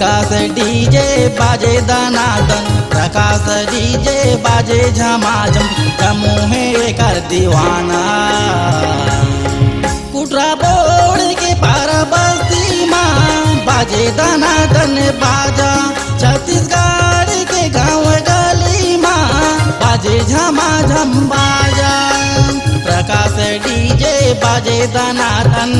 विकास DJ बाजे दनादन, Prakash DJ बाजे झमाझम, जम्मू है कर दीवाना। कुटरा बोर्ड के पार बस्ती माँ बाजे दनादन बाजा, छत्तीसगढ़ के गाँव गली माँ बाजे झमाझम बाजा, प्रकाश डीजे बाजे दनादन।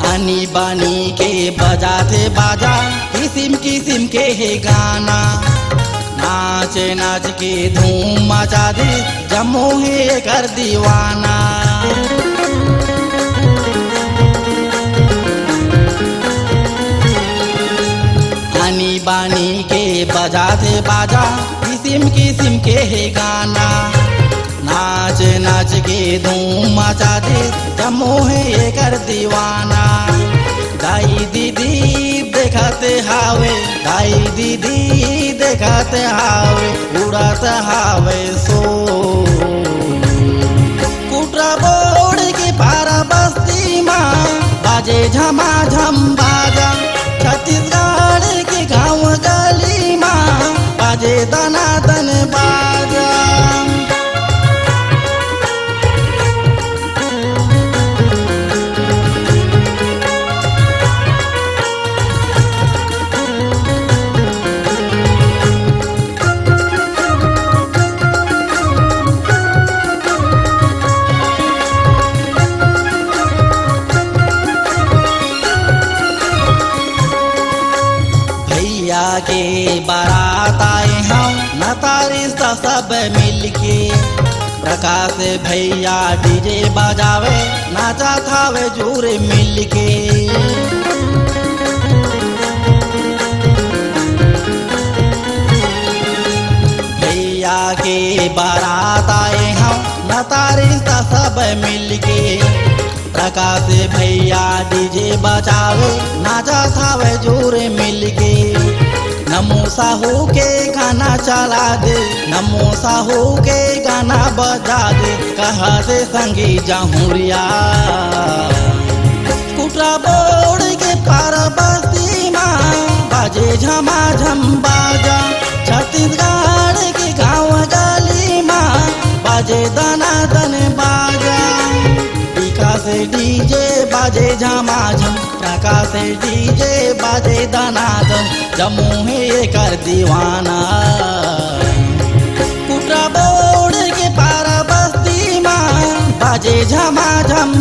आनी बानी के बजाते बाजा, किस्म किस्म के है गाना, नाच नाच के धूम मचा दे, जम्मू है कर दीवाना। आनी बानी के बजाते बाजा, किस्म किस्म के है गाना, नाच नाच के धूम मचा दे, जम्मू है कर दीवाना। दाई दीदी देखते हावे, दाई दीदी देखते हावे, उड़ाते हावे सो। कुटरा बोर्ड के पारा बस्ती माँ बाजे झमाझम बाजा, छत्तीसगढ़ के गाँव गली माँ बाजे दनादन बाजा। के बारात आए हम नतारिस्ता सब मिलके, प्रकाश भैया डीजे बजावे, नाचा थावे जूरे मिलके। भैया के बारात आए हम नतारिस्ता सब मिलके, प्रकाश भैया डीजे बजावे, नाचा थावे जूरे मिलके। नमो साहू के गाना चला दे, नमो साहू के गाना बजा दे, कहा दे संगी जहुरिया। कुटरा बोर्ड के पार बस्ती माँ बाजे झमाझम बाजा, छत्तीसगढ़ के गाँव गली माँ बाजे दनादन बाजा। विकास डीजे बाजे झमाझम, प्रकाश डीजे बाजे दनादन, जम्मू है कर दीवाना। कुटरा बोर्ड के पारा बस्ती माँ बाजे झमाझम